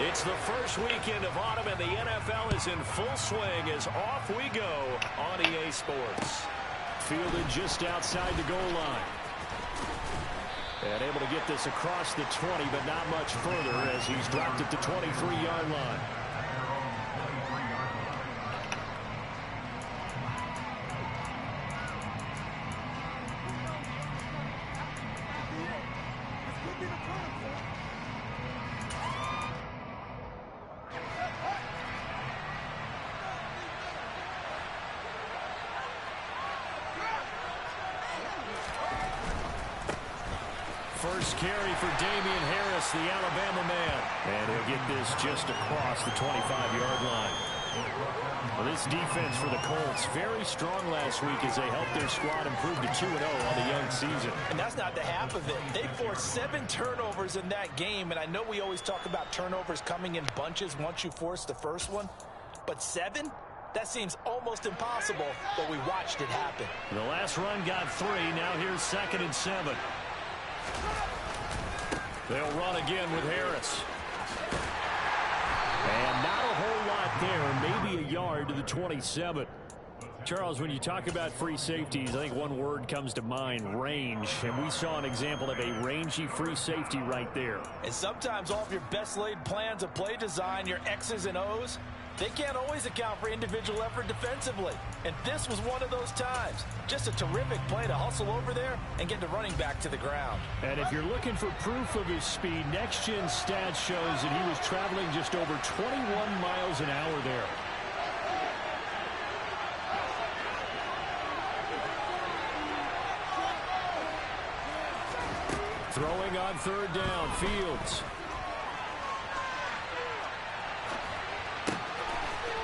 It's the first weekend of autumn, and the NFL is in full swing as off we go on EA Sports. Fielded just outside the goal line. And able to get this across the 20, but not much further as he's dropped at the 23-yard line. First carry for Damian Harris, the Alabama man. And he'll get this just across the 25-yard line. Well, this defense for the Colts, very strong last week as they helped their squad improve to 2-0 on the young season. And that's not the half of it. They forced 7 turnovers in that game. And I know we always talk about turnovers coming in bunches once you force the first one. But 7? That seems almost impossible, but we watched it happen. The last run got 3. Now here's 2nd and 7. They'll run again with Harris. And not a whole lot there, maybe a yard to the 27. Charles, when you talk about free safeties, I think one word comes to mind, range. And we saw an example of a rangy free safety right there. And sometimes all of your best laid plans of play design, your X's and O's, they can't always account for individual effort defensively. And this was one of those times. Just a terrific play to hustle over there and get the running back to the ground. And if you're looking for proof of his speed, Next Gen Stats shows that he was traveling just over 21 miles an hour there. Throwing on 3rd down, Fields.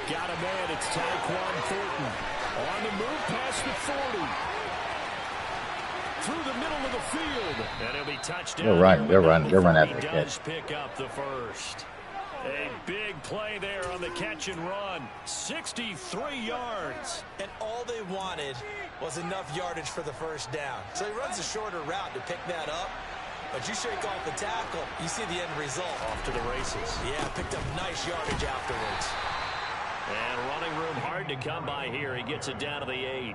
Got a man, it's Tyquan Thornton. On the move past the 40. Through the middle of the field. And he'll be touched down. They're running after the catch. He does pick up the first. A big play there on the catch and run. 63 yards. And all they wanted was enough yardage for the first down. So he runs a shorter route to pick that up. But you shake off the tackle, you see the end result. Off to the races. Yeah, picked up nice yardage afterwards. And running room hard to come by here. He gets it down to the 8.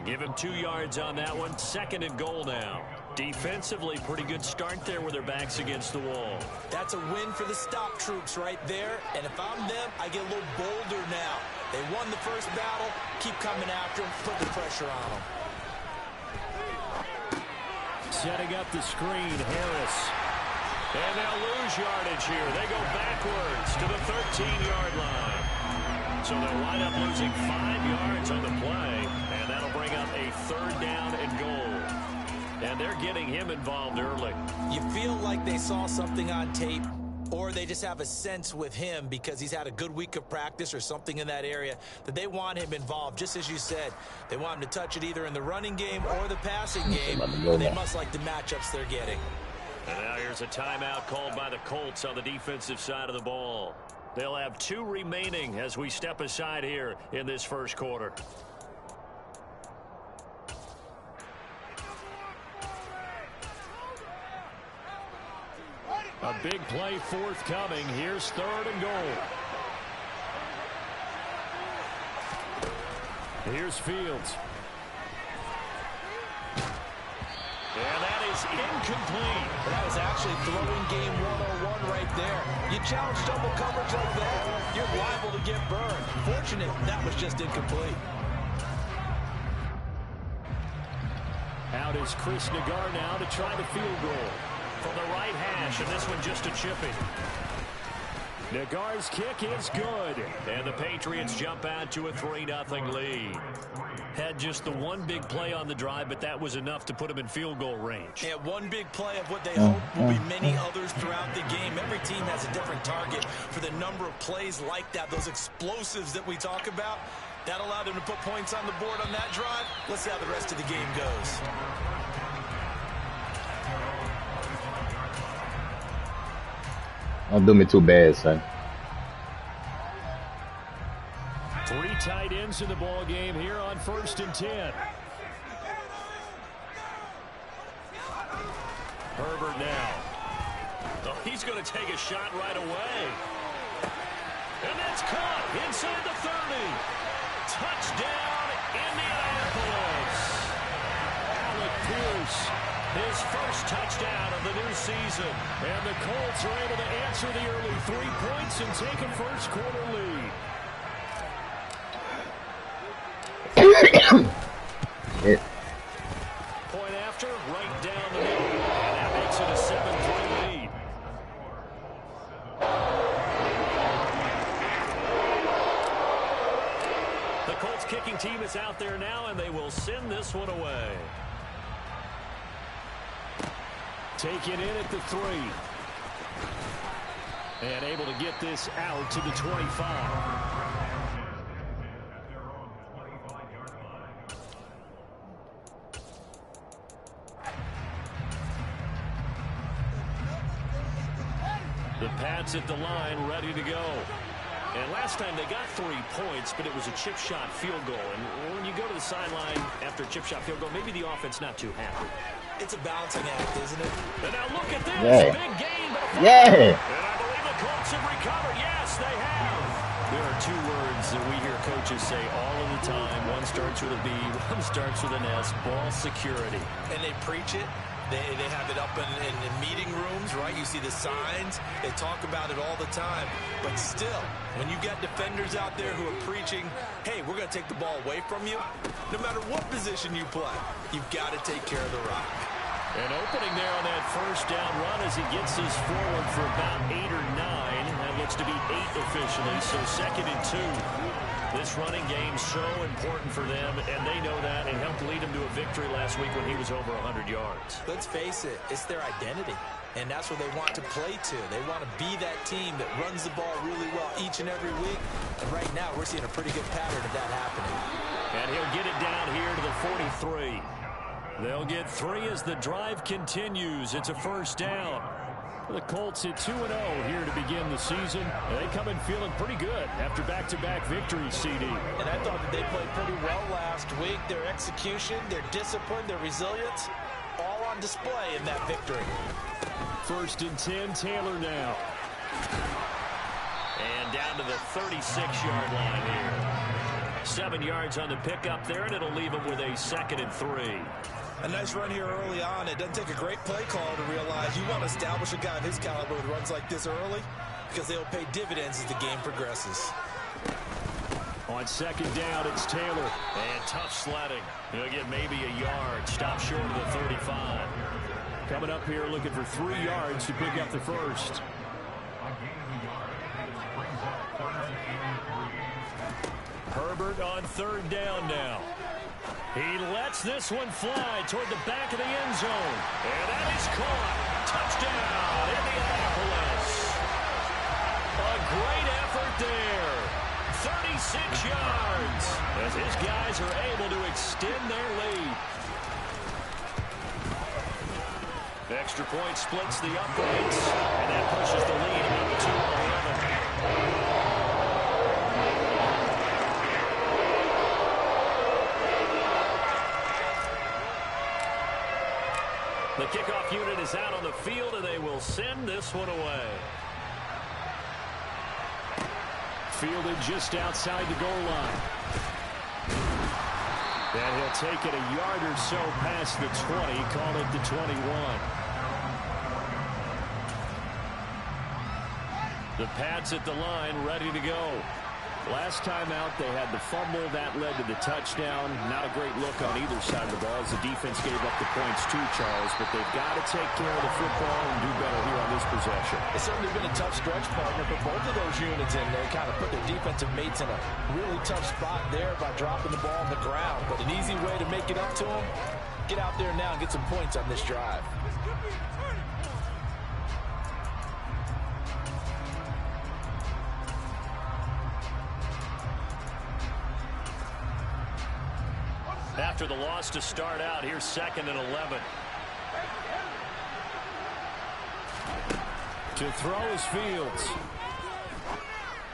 Give him 2 yards on that one. 2nd and goal now. Defensively, pretty good start there with their backs against the wall. That's a win for the stop troops right there. And if I'm them, I get a little bolder now. They won the first battle. Keep coming after them. Put the pressure on them. Setting up the screen, Harris. And they'll lose yardage here. They go backwards to the 13-yard line. So they'll wind up losing 5 yards on the play, and that'll bring up a 3rd down and goal. And they're getting him involved early. You feel like they saw something on tape, or they just have a sense with him because he's had a good week of practice or something in that area that they want him involved. Just as you said, they want him to touch it either in the running game or the passing game, and they must like the matchups they're getting. And now here's a timeout called by the Colts on the defensive side of the ball. They'll have 2 remaining as we step aside here in this first quarter. A big play forthcoming. Here's 3rd and goal. Here's Fields. And that is incomplete. That was actually throwing game 101 right there. You challenge double coverage like that, you're liable to get burned. Fortunate that was just incomplete. Out is Chris Nagar now to try the field goal. From the right hash, and this one just a chipping. Nagar's kick is good. And the Patriots jump out to a 3-0 lead. Had just the one big play on the drive, but that was enough to put him in field goal range. Yeah, one big play of what they hope will be many others throughout the game. Every team has a different target for the number of plays like that, those explosives that we talk about. That allowed them to put points on the board on that drive. Let's see how the rest of the game goes. Don't do me too bad, son. 3 tight ends in the ball game here on 1st and 10. Herbert now. Oh, he's going to take a shot right away. And that's caught inside the 30. Touchdown, Indianapolis. Alec Pierce, his first touchdown of the new season. And the Colts are able to answer the early 3 points and take a first quarter lead. Hit. Point after, right down the middle. And that makes it a 7-3 lead. The Colts kicking team is out there now, and they will send this one away. Taken in at the 3. And able to get this out to the 25. The Pats at the line, ready to go. And last time they got 3 points, but it was a chip shot field goal. And when you go to the sideline after a chip shot field goal, maybe the offense not too happy. It's a balancing act, isn't it? And now look at this. Yeah. Big gain. But Yeah. and I believe the Colts have recovered. Yes, they have. There are 2 words that we hear coaches say all of the time. One starts with a B, one starts with an S. Ball security. And they preach it. They have it up in meeting rooms, right? You see the signs. They talk about it all the time. But still, when you got defenders out there who are preaching, hey, we're going to take the ball away from you, no matter what position you play, you've got to take care of the rock. An opening there on that first down run as he gets this forward for about 8 or 9. That looks to be 8 officially, so 2nd and 2. This running game so important for them, and they know that. It helped lead him to a victory last week when he was over 100 yards. Let's face it, it's their identity, and that's what they want to play to. They want to be that team that runs the ball really well each and every week, and right now we're seeing a pretty good pattern of that happening. And he'll get it down here to the 43. They'll get 3 as the drive continues. It's a first down. The Colts at 2-0 here to begin the season. They come in feeling pretty good after back-to-back victories, CD. And I thought that they played pretty well last week. Their execution, their discipline, their resilience, all on display in that victory. 1st and 10, Taylor now. And down to the 36-yard line here. 7 yards on the pickup there, and it'll leave him with a 2nd and 3. A nice run here early on. It doesn't take a great play call to realize you want to establish a guy of his caliber who runs like this early because they'll pay dividends as the game progresses. On 2nd down, it's Taylor. And tough sledding. He'll get maybe a yard. Stop short of the 35. Coming up here looking for 3 yards to pick up the first. Herbert on 3rd down now. He lets this one fly toward the back of the end zone. And that is caught. Touchdown, Indianapolis. A great effort there. 36 yards as his guys are able to extend their lead. Extra point splits the uprights, and that pushes the lead up to 11. The kickoff unit is out on the field, and they will send this one away. Fielded just outside the goal line. And he'll take it a yard or so past the 20, call it the 21. The Pats at the line, ready to go. Last time out, they had the fumble. That led to the touchdown. Not a great look on either side of the ball as the defense gave up the points too, Charles. But they've got to take care of the football and do better here on this possession. It's certainly been a tough stretch, partner, for both of those units in there. Kind of put their defensive mates in a really tough spot there by dropping the ball on the ground. But an easy way to make it up to them, get out there now and get some points on this drive. After the loss to start out, here's 2nd and 11. To throw is Fields.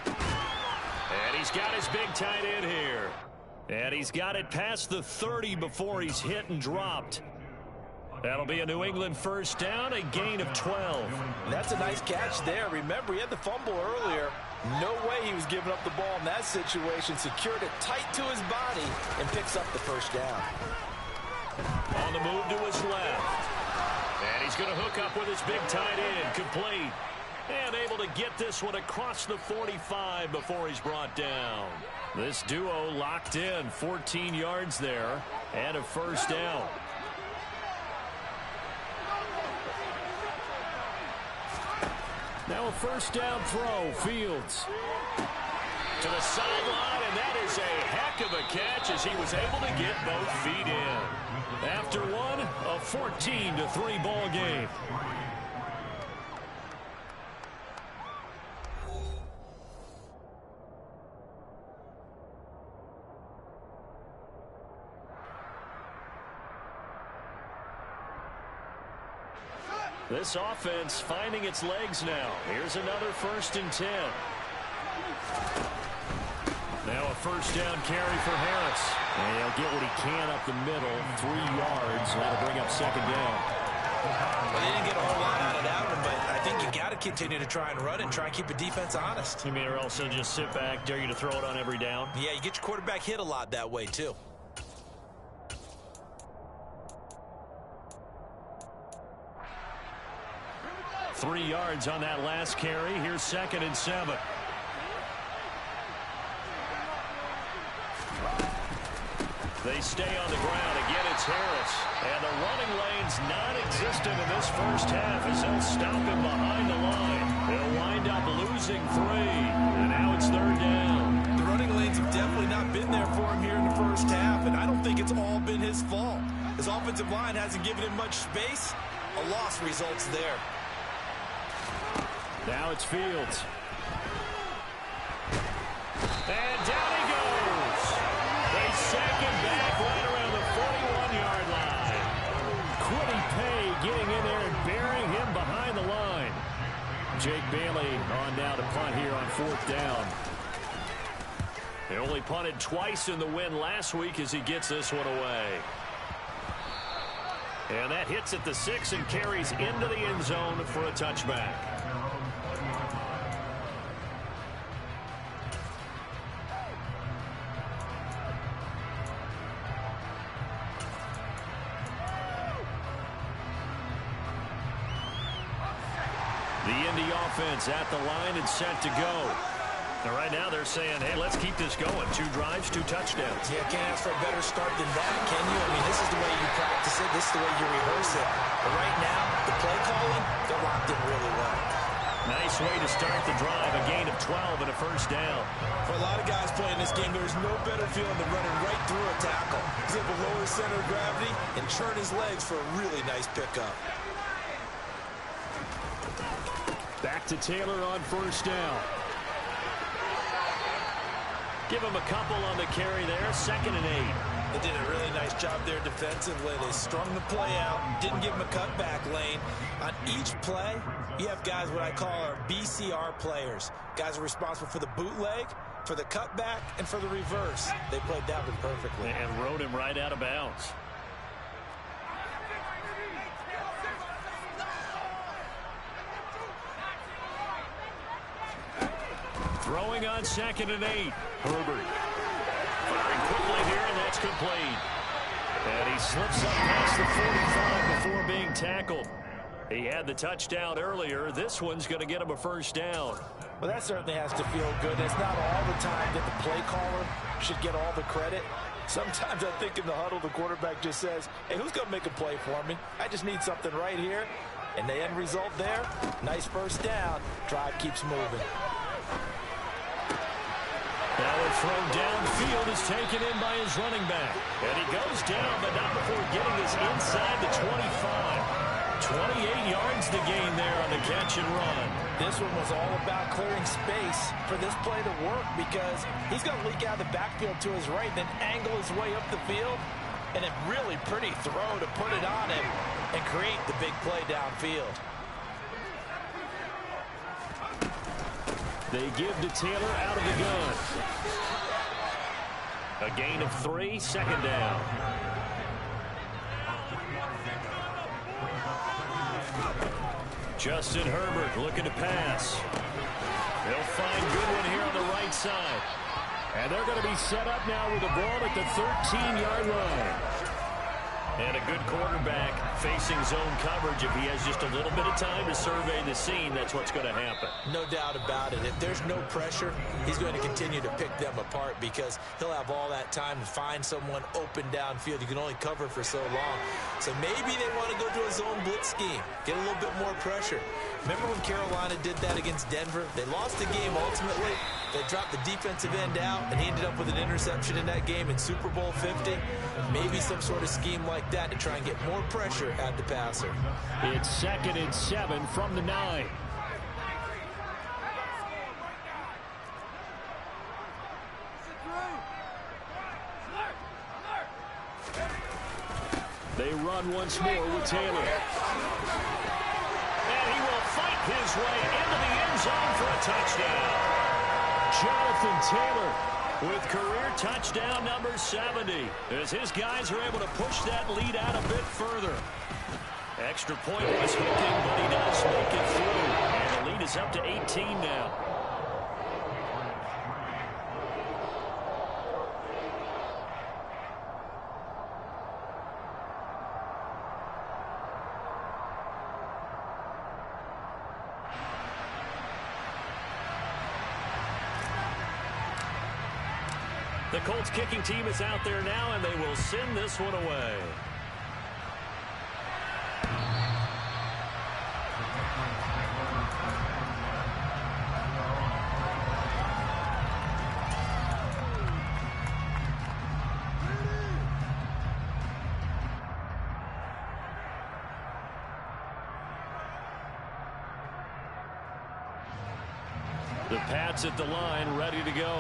And he's got his big tight end here. And he's got it past the 30 before he's hit and dropped. That'll be a New England first down, a gain of 12. That's a nice catch there. Remember, he had the fumble earlier. No way he was giving up the ball in that situation. Secured it tight to his body and picks up the first down. On the move to his left. And he's going to hook up with his big tight end. Complete. And able to get this one across the 45 before he's brought down. This duo locked in. 14 yards there and a first down. Now a first down throw. Fields to the sideline, and that is a heck of a catch as he was able to get both feet in. After one, a 14-3 ball game. This offense finding its legs now. Here's another 1st and 10. Now a first down carry for Harris. And he'll get what he can up the middle. 3 yards. That'll bring up second down. Well, they didn't get a whole lot out of that one, but I think you got to continue to try and run and try and keep the defense honest. You mean or else they'll just sit back, dare you to throw it on every down? Yeah, you get your quarterback hit a lot that way, too. Three yards on that last carry. Here's 2nd and 7. They stay on the ground. Again, it's Harris. And the running lane's non-existent in this first half as they'll stop him behind the line. They'll wind up losing 3. And now it's 3rd down. The running lanes have definitely not been there for him here in the first half, and I don't think it's all been his fault. His offensive line hasn't given him much space. A loss results there. Now it's Fields. And down he goes. They sack him back right around the 41-yard line. Quiddy Pay getting in there and burying him behind the line. Jake Bailey on now to punt here on 4th down. They only punted twice in the win last week as he gets this one away. And that hits at the 6 and carries into the end zone for a touchback. The Indy offense at the line and set to go. And right now they're saying, hey, let's keep this going. 2 drives, 2 touchdowns. Yeah, can't ask for a better start than that, can you? I mean, this is the way you practice it. This is the way you rehearse it. But right now, the play calling, they're locked in really well. Nice way to start the drive. A gain of 12 and a first down. For a lot of guys playing this game, there's no better feeling than running right through a tackle. He's able to lower his center of gravity and churn his legs for a really nice pickup. Back to Taylor on first down. Give him a couple on the carry there. 2nd and 8. They did a really nice job there defensively. They strung the play out, didn't give him a cutback lane. On each play, you have guys what I call our BCR players. Guys are responsible for the bootleg, for the cutback, and for the reverse. They played that one perfectly. And rode him right out of bounds. Throwing on 2nd and 8. Herbert. Firing quickly here, and that's complete. And he slips up past the 45 before being tackled. He had the touchdown earlier. This one's going to get him a first down. Well, that certainly has to feel good. It's not all the time that the play caller should get all the credit. Sometimes I think in the huddle, the quarterback just says, hey, who's going to make a play for me? I just need something right here. And the end result there, nice first down. Drive keeps moving. Now a throw downfield is taken in by his running back. And he goes down, but not before getting this inside the 25. 28 yards to gain there on the catch and run. This one was all about clearing space for this play to work because he's going to leak out of the backfield to his right, then angle his way up the field. And a really pretty throw to put it on him and create the big play downfield. They give to Taylor out of the gun. A gain of 3, 2nd down. Justin Herbert looking to pass. They'll find Goodwin here on the right side. And they're going to be set up now with the ball at the 13-yard line. And a good quarterback facing zone coverage. If he has just a little bit of time to survey the scene, that's what's going to happen. No doubt about it. If there's no pressure, he's going to continue to pick them apart because he'll have all that time to find someone open downfield. You can only cover for so long. So maybe they want to go to a zone blitz scheme, get a little bit more pressure. Remember when Carolina did that against Denver? They lost the game ultimately. They dropped the defensive end out, and he ended up with an interception in that game in Super Bowl 50. Maybe some sort of scheme like that to try and get more pressure at the passer. It's 2nd and 7 from the 9. They run once more with Taylor. And he will fight his way into the end zone for a touchdown. Jonathan Taylor with career touchdown number 70 as his guys are able to push that lead out a bit further. Extra point was hooking, but he does make it through. And the lead is up to 18 now. The Colts kicking team is out there now, and they will send this one away. The Pats at the line, ready to go.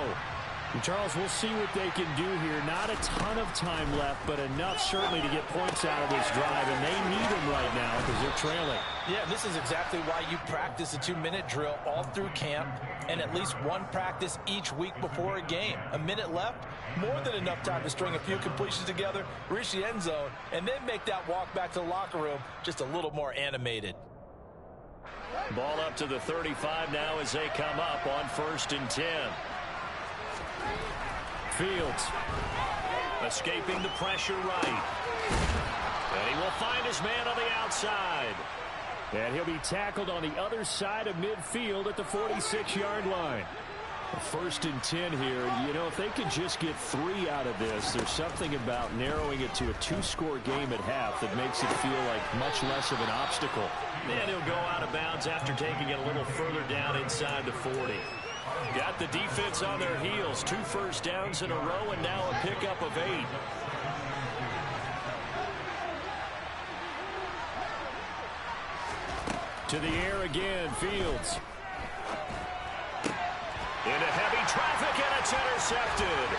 And Charles, we'll see what they can do here. Not a ton of time left, but enough certainly to get points out of this drive, and they need them right now because they're trailing. Yeah, this is exactly why you practice a 2-minute drill all through camp and at least one practice each week before a game. A minute left, more than enough time to string a few completions together, reach the end zone, and then make that walk back to the locker room just a little more animated. Ball up to the 35 now as they come up on 1st and 10. Fields escaping the pressure right. And he will find his man on the outside. And he'll be tackled on the other side of midfield at the 46-yard line. 1st and 10 here. You know, if they could just get 3 out of this, there's something about narrowing it to a 2-score game at half that makes it feel like much less of an obstacle. And he'll go out of bounds after taking it a little further down inside the 40. Got the defense on their heels. 2 first downs in a row, and now a pickup of 8. To the air again, Fields. Into heavy traffic, and it's intercepted.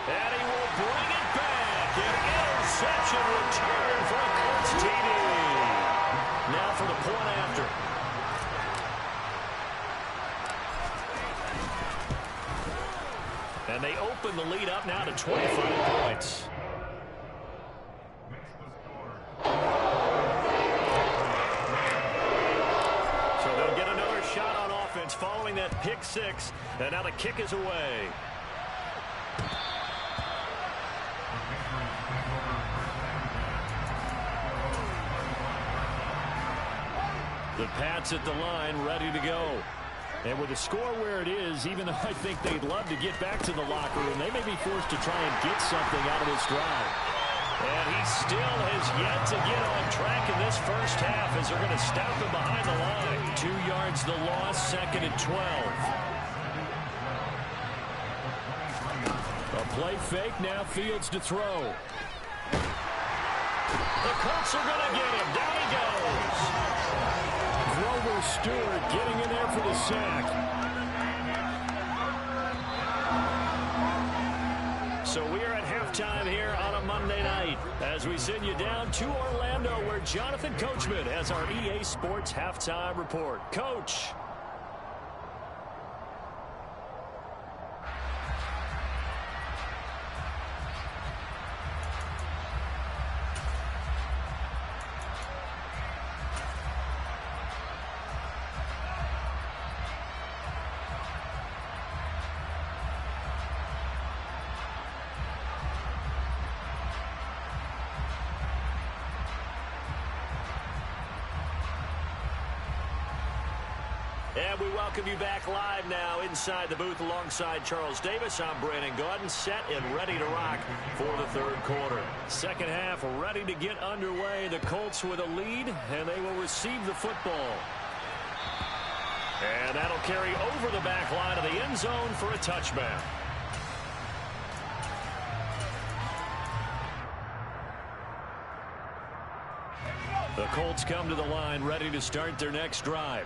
And he will bring it back. An interception return for a Colts TD. Now for the point after. And they open the lead up now to 25 points. So they'll get another shot on offense following that pick 6. And now the kick is away. The Pats at the line, ready to go. And with the score where it is, even though I think they'd love to get back to the locker room, they may be forced to try and get something out of this drive. And he still has yet to get on track in this first half as they're going to stop him behind the line. 2 yards the loss, 2nd and 12. A play fake, now Fields to throw. The Colts are going to get him. Down he goes. Grover Stewart getting in there for the sack. So we are at halftime here on a Monday night as we send you down to Orlando where Jonathan Coachman has our EA Sports halftime report. Coach. And we welcome you back live now inside the booth alongside Charles Davis. I'm Brandon Gaudin, set and ready to rock for the third quarter. Second half ready to get underway. The Colts with a lead, and they will receive the football. And that'll carry over the back line of the end zone for a touchback. The Colts come to the line ready to start their next drive.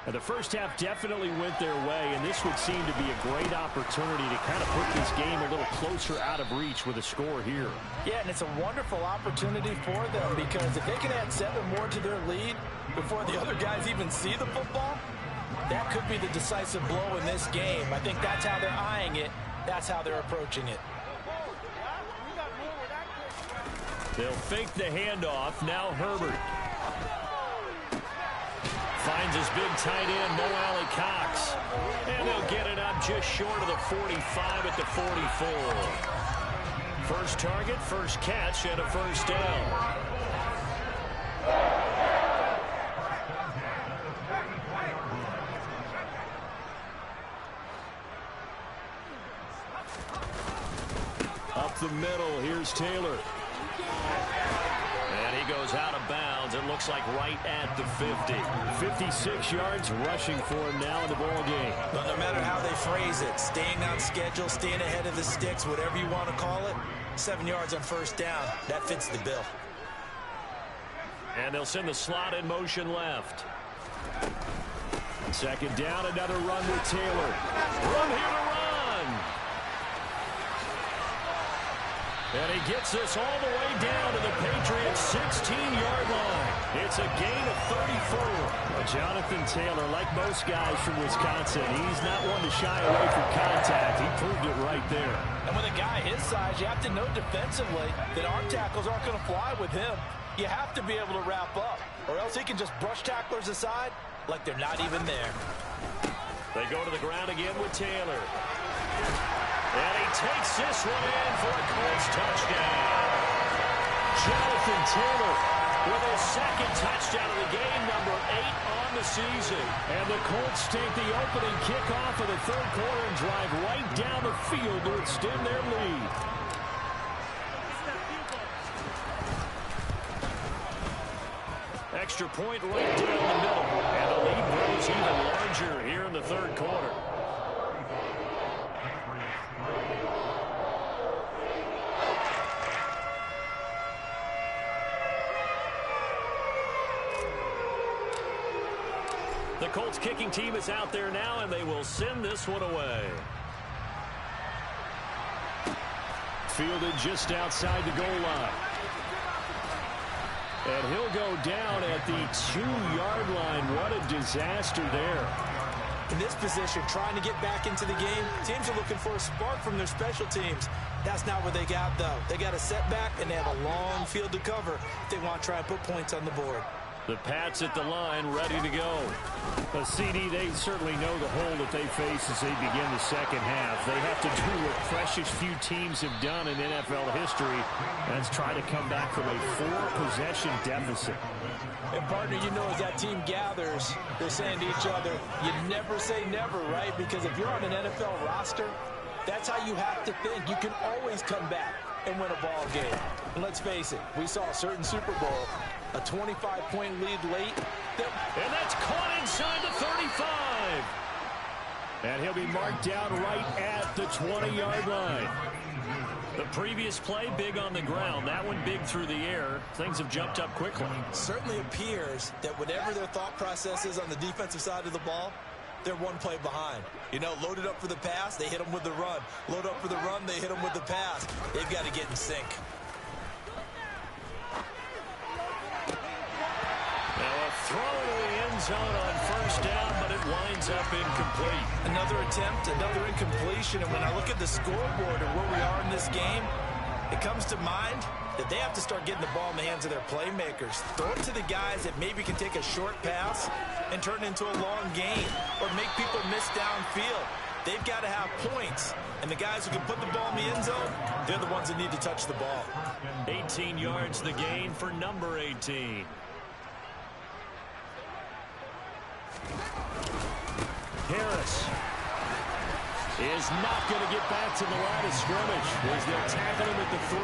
And the first half definitely went their way, and this would seem to be a great opportunity to kind of put this game a little closer out of reach with a score here. Yeah, and it's a wonderful opportunity for them because if they can add 7 more to their lead before the other guys even see the football, that could be the decisive blow in this game. I think that's how they're eyeing it. That's how they're approaching it. They'll fake the handoff. Now Herbert finds his big tight end, Mo Alley-Cox. And they'll get it up just short of the 45 at the 44. First target, first catch, and a first down. Up the middle, here's Taylor. And he goes out of bounds. It looks like right at the 50. 56 yards rushing for him now in the ball game. But no matter how they phrase it, staying on schedule, staying ahead of the sticks, whatever you want to call it, 7 yards on first down, that fits the bill. And they'll send the slot in motion left. Second down, another run with Taylor. Run here to run. And he gets us all the way down to the Patriots' 16-yard line. It's a gain of 34. Well, Jonathan Taylor, like most guys from Wisconsin, he's not one to shy away from contact. He proved it right there. And with a guy his size, you have to know defensively that arm tackles aren't going to fly with him. You have to be able to wrap up, or else he can just brush tacklers aside like they're not even there. They go to the ground again with Taylor. And he takes this one in for a Colts touchdown. Jonathan Taylor with his second touchdown of the game, number 8 on the season. And the Colts take the opening kickoff of the third quarter and drive right down the field to extend their lead. Extra point right down the middle. And the lead grows even larger here in the third quarter. The Colts kicking team is out there now, and they will send this one away. Fielded just outside the goal line. And he'll go down at the 2-yard line. What a disaster there. In this position, trying to get back into the game, teams are looking for a spark from their special teams. That's not what they got, though. They got a setback, and they have a long field to cover if they want to try and put points on the board. The Pats at the line, ready to go. But CD, they certainly know the hole that they face as they begin the second half. They have to do what precious few teams have done in NFL history. That's try to come back from a 4-possession deficit. And partner, you know, as that team gathers, they're saying to each other, you never say never, right? Because if you're on an NFL roster, that's how you have to think. You can always come back and win a ball game. And let's face it, we saw a certain Super Bowl, a 25-point lead late. And that's caught inside the 35. And he'll be marked down right at the 20-yard line. The previous play, big on the ground. That one big through the air. Things have jumped up quickly. Certainly appears that whatever their thought process is on the defensive side of the ball, they're one play behind. You know, loaded up for the pass, they hit them with the run. Load up for the run, they hit them with the pass. They've got to get in sync. Throw to the end zone on first down, but it winds up incomplete. Another attempt, another incompletion, and when I look at the scoreboard and where we are in this game, it comes to mind that they have to start getting the ball in the hands of their playmakers. Throw it to the guys that maybe can take a short pass and turn it into a long gain or make people miss downfield. They've got to have points, and the guys who can put the ball in the end zone, they're the ones that need to touch the ball. 18 yards the gain for number 18. Harris is not going to get back to the line of scrimmage as they'll tackle him at the 3.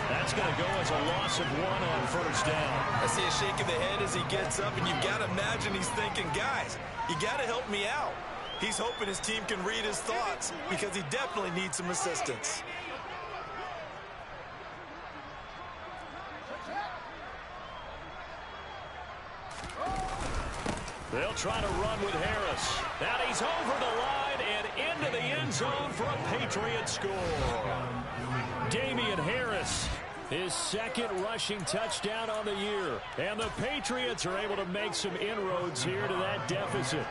That's going to go as a loss of 1 on first down. I see a shake of the head as he gets up, and you've got to imagine he's thinking, guys, you got to help me out. He's hoping his team can read his thoughts because he definitely needs some assistance. They'll try to run with Harris. Now he's over the line and into the end zone for a Patriot score. Damian Harris, his second rushing touchdown on the year. And the Patriots are able to make some inroads here to that deficit.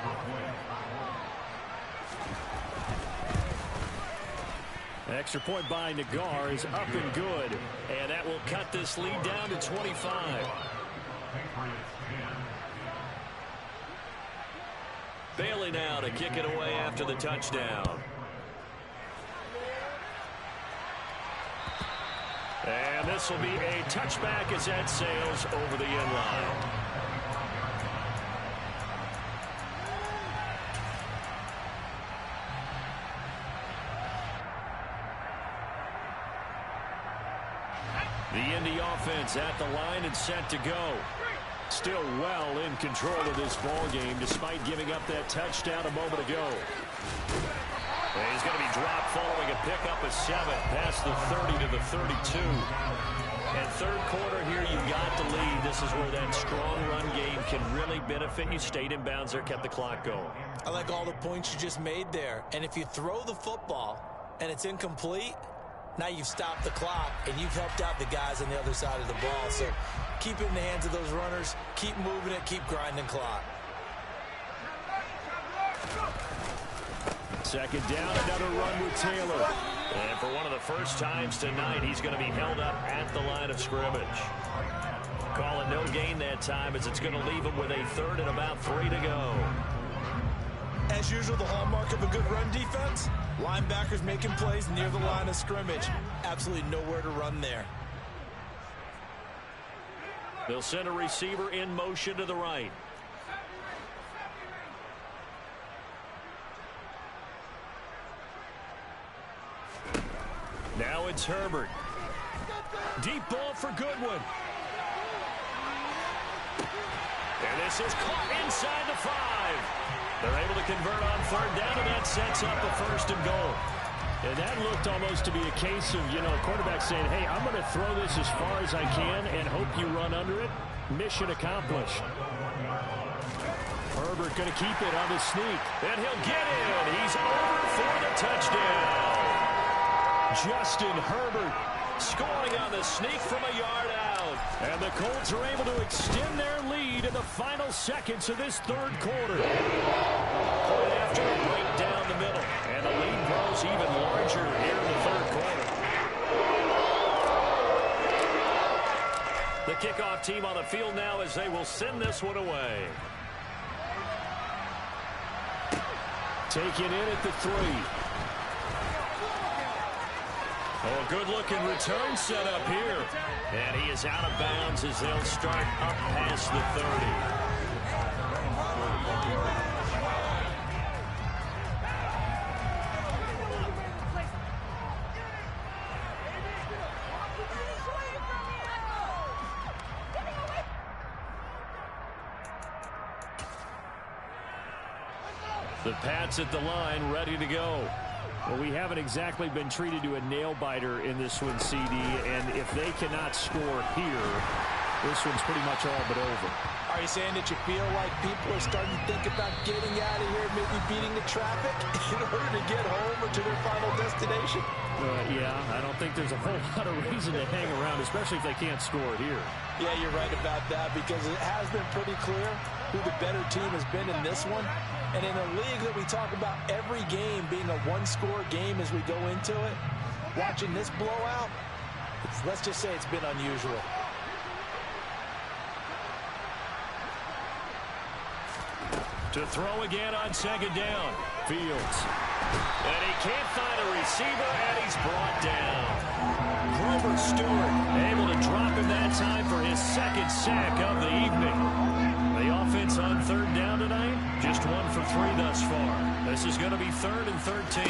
Extra point by Nagar is up and good. And that will cut this lead down to 25. Bailey now to kick it away after the touchdown. And this will be a touchback as that sails over the end line. The Indy offense at the line and set to go. Still well in control of this ball game despite giving up that touchdown a moment ago. And he's going to be dropped following a pickup of 7 past the 30 to the 32. And third quarter here, you got the lead. This is where that strong run game can really benefit you. Stayed in bounds there, kept the clock going. I like all the points you just made there. And if you throw the football and it's incomplete, now you've stopped the clock and you've helped out the guys on the other side of the ball. So keep it in the hands of those runners. Keep moving it. Keep grinding clock. Second down, another run with Taylor. And for one of the first times tonight, he's going to be held up at the line of scrimmage. Calling no gain that time as it's going to leave him with a third and about 3 to go. As usual, the hallmark of a good run defense, linebackers making plays near the line of scrimmage. Absolutely nowhere to run there. They'll send a receiver in motion to the right. Now it's Herbert. Deep ball for Goodwin. And this is caught inside the 5. They're able to convert on third down, and that sets up a first and goal. And that looked almost to be a case of, quarterback saying, hey, I'm going to throw this as far as I can and hope you run under it. Mission accomplished. Herbert going to keep it on the sneak. And he'll get in. He's over for the touchdown. Justin Herbert scoring on the sneak from a yard out. And the Colts are able to extend their lead in the final seconds of this third quarter. Point after a break down the middle. And the lead grows even larger here in the third quarter. The kickoff team on the field now as they will send this one away. Taken in at the 3. Oh, good-looking return set up here. And he is out of bounds as they'll start up past the 30. The Pats at the line, ready to go. Well, we haven't exactly been treated to a nail-biter in this one, CD, and if they cannot score here, this one's pretty much all but over. Are you saying that you feel like people are starting to think about getting out of here, maybe beating the traffic in order to get home or to their final destination? Yeah, I don't think there's a whole lot of reason to hang around, especially if they can't score here. Yeah, you're right about that because it has been pretty clear who the better team has been in this one. And in a league that we talk about every game being a one-score game as we go into it, watching this blowout, let's just say it's been unusual. To throw again on second down. Fields. And he can't find a receiver, and he's brought down. Grover Stewart able to drop him that time for his second sack of the evening. The offense on third down tonight, Just 1 for 3 thus far. This is going to be 3rd and 13.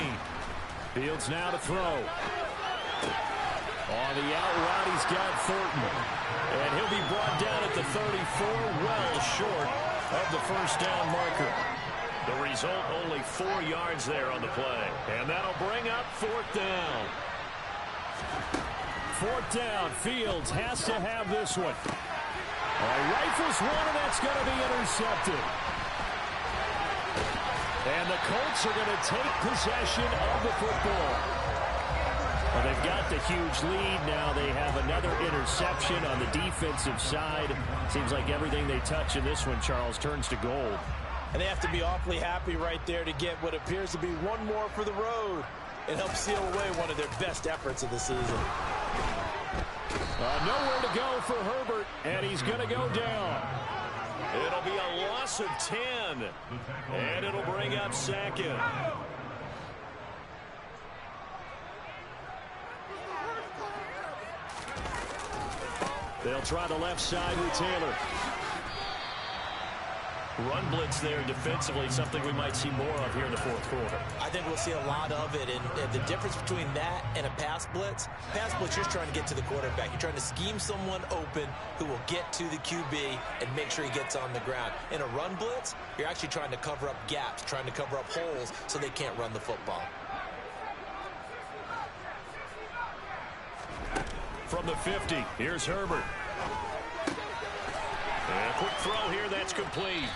Fields now to throw. On the out route, he's got Thornton. And he'll be brought down at the 34, well short of the first down marker. The result, only 4 yards there on the play. And that'll bring up 4th down. 4th down. Fields has to have this one. Rifles one, and that's going to be intercepted. And the Colts are going to take possession of the football. Well, they've got the huge lead now. They have another interception on the defensive side. Seems like everything they touch in this one, Charles, turns to gold. And they have to be awfully happy right there to get what appears to be one more for the road and help seal away one of their best efforts of the season. Nowhere to go for Herbert, and he's going to go down. It'll be a loss of 10, and it'll bring up 2nd. They'll try the left side with Taylor. Run blitz there defensively, something we might see more of here in the 4th quarter. I think we'll see a lot of it, and the difference between that and a pass blitz, you're trying to get to the quarterback. You're trying to scheme someone open who will get to the QB and make sure he gets on the ground. In a run blitz, you're actually trying to cover up gaps, trying to cover up holes so they can't run the football. From the 50, here's Herbert. And a quick throw here, that's complete.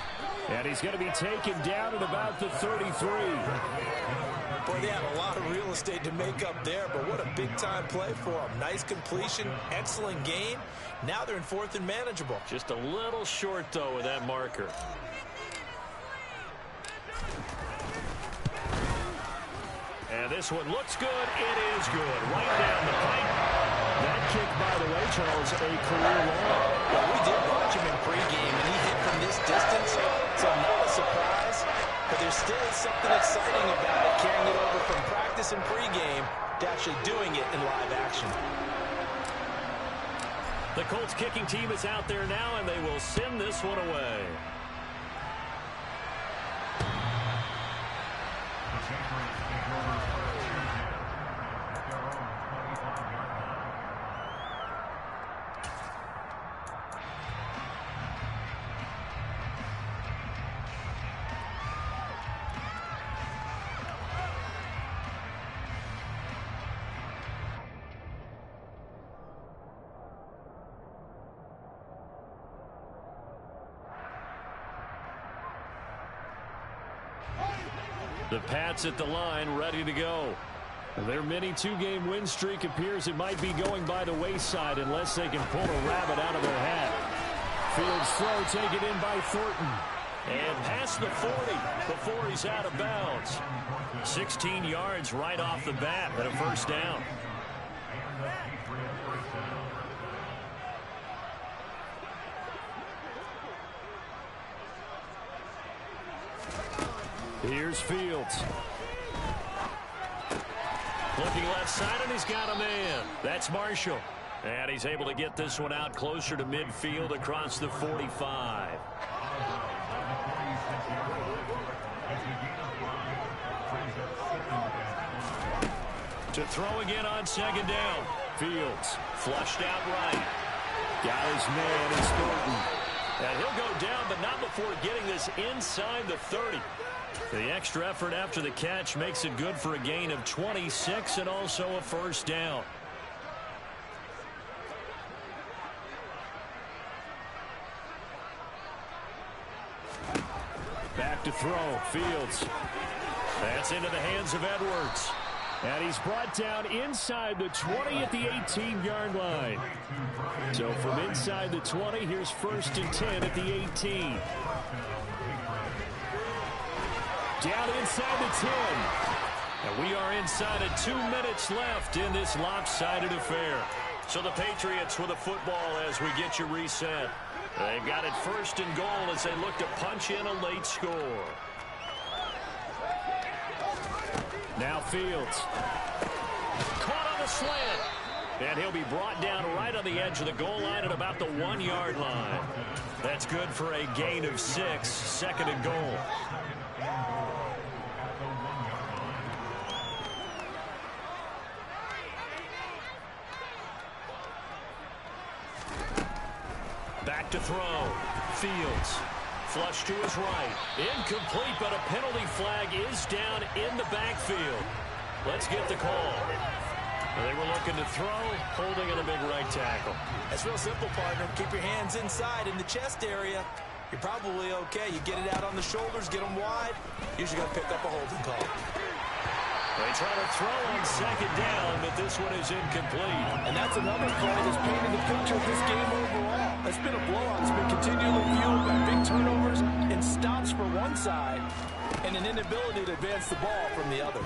And he's going to be taken down at about the 33. Boy, they had a lot of real estate to make up there, but what a big-time play for them. Nice completion, excellent game. Now they're in 4th and manageable. Just a little short, though, with that marker. And this one looks good. It is good. Right down the pipe. That kick, by the way, Charles, a career long. Well, we did watch him in pregame, and he hit from this distance, so not a surprise. But there still is something exciting about it, carrying it over from practice and pregame to actually doing it in live action. The Colts kicking team is out there now, and they will send this one away. The Pats at the line, ready to go. Their mini 2-game win streak appears it might be going by the wayside unless they can pull a rabbit out of their hat. Fields throw taken in by Thornton. And past the 40 before he's out of bounds. 16 yards right off the bat and a first down. Here's Fields. Looking left side, and he's got a man. That's Marshall. And he's able to get this one out closer to midfield across the 45. To throw again on 2nd down. Fields flushed out right. Got his man, it's Thornton. And he'll go down, but not before getting this inside the 30. The extra effort after the catch makes it good for a gain of 26 and also a first down. Back to throw. Fields. That's into the hands of Edwards. And he's brought down inside the 20 at the 18-yard line. So from inside the 20, here's 1st and 10 at the 18. Down inside the 10. And we are inside of 2 minutes left in this lopsided affair. So the Patriots with a football as we get you reset. They've got it 1st and goal as they look to punch in a late score. Now Fields. Caught on the slant. And he'll be brought down right on the edge of the goal line at about the 1-yard line. That's good for a gain of 6, 2nd and goal. Back to throw. Fields. Flush to his right. Incomplete, but a penalty flag is down in the backfield. Let's get the call. They were looking to throw, holding in a big right tackle. That's real simple, partner. Keep your hands inside in the chest area. You're probably okay. You get it out on the shoulders, get them wide. Usually got to pick up a holding call. They try to throw on 2nd down, but this one is incomplete. And that's another play that's painted the picture of this game overall. It's been a blowout. It's been continually fueled by big turnovers and stops for one side and an inability to advance the ball from the other.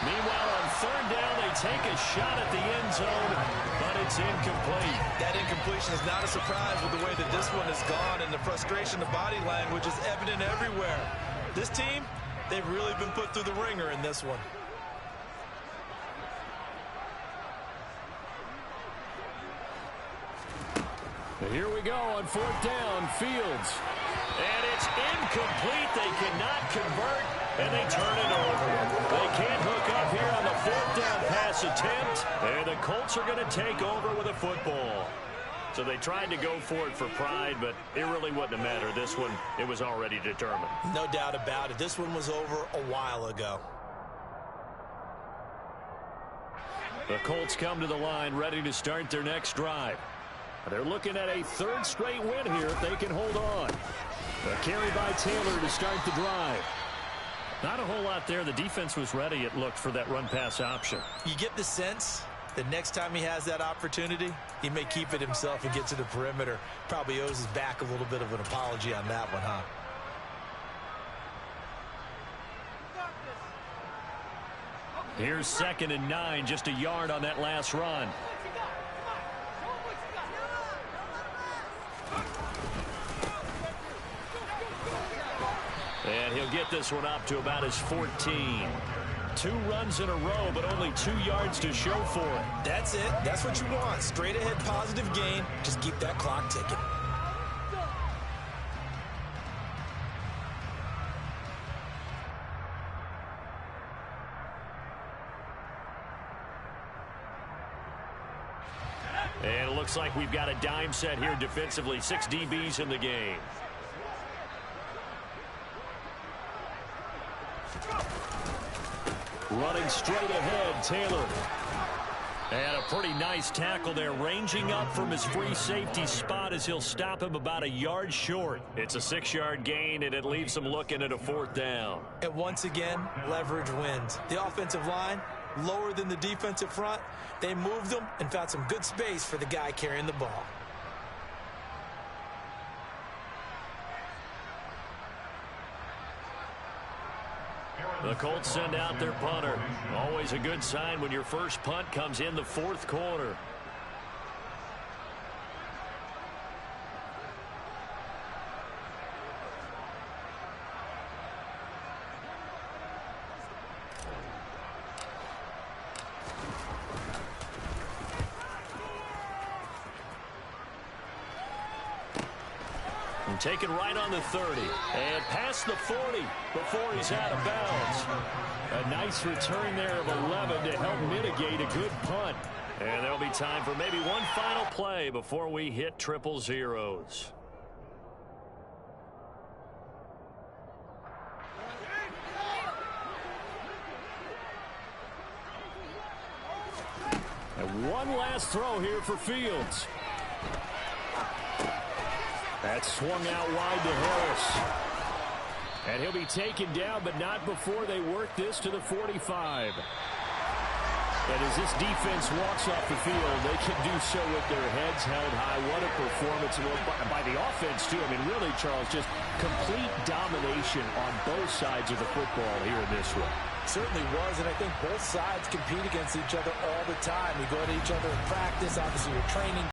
Meanwhile, on 3rd down, they take a shot at the end zone, but it's incomplete. That incompletion is not a surprise with the way that this one has gone, and the frustration of body language is evident everywhere. This team, they've really been put through the ringer in this one. Here we go on 4th down. Fields. And it's incomplete. They cannot convert, and they turn it over. They can't hook up here on the 4th down pass attempt, and the Colts are going to take over with a football. So they tried to go for it for pride, but it really wouldn't have mattered. This one, it was already determined. No doubt about it. This one was over a while ago. The Colts come to the line ready to start their next drive. They're looking at a 3rd straight win here if they can hold on. A carry by Taylor to start the drive. Not a whole lot there. The defense was ready, it looked, for that run-pass option. You get the sense that next time he has that opportunity, he may keep it himself and get to the perimeter. Probably owes his back a little bit of an apology on that one, huh? Here's 2nd and 9, just a yard on that last run. And he'll get this one up to about his 14. 2 runs in a row, but only 2 yards to show for it. That's it. That's what you want. Straight ahead positive gain. Just keep that clock ticking. And it looks like we've got a dime set here defensively. 6 DBs in the game. Running straight ahead, Taylor. And a pretty nice tackle there, ranging up from his free safety spot as he'll stop him about a yard short. It's a 6-yard gain, and it leaves him looking at a 4th down. And once again, leverage wins. The offensive line, lower than the defensive front. They moved them and found some good space for the guy carrying the ball. The Colts send out their punter. Always a good sign when your first punt comes in the 4th quarter. And taken right on the 30. And past the 40 before he's out of bounds. A nice return there of 11 to help mitigate a good punt. And there'll be time for maybe one final play before we hit 000s. And one last throw here for Fields. That's swung out wide to Harris. And he'll be taken down, but not before they work this to the 45. And as this defense walks off the field, they can do so with their heads held high. What a performance by the offense, too. I mean, really, Charles, just complete domination on both sides of the football here in this one. Certainly was, and I think both sides compete against each other all the time. We go to each other in practice. Obviously, we're training.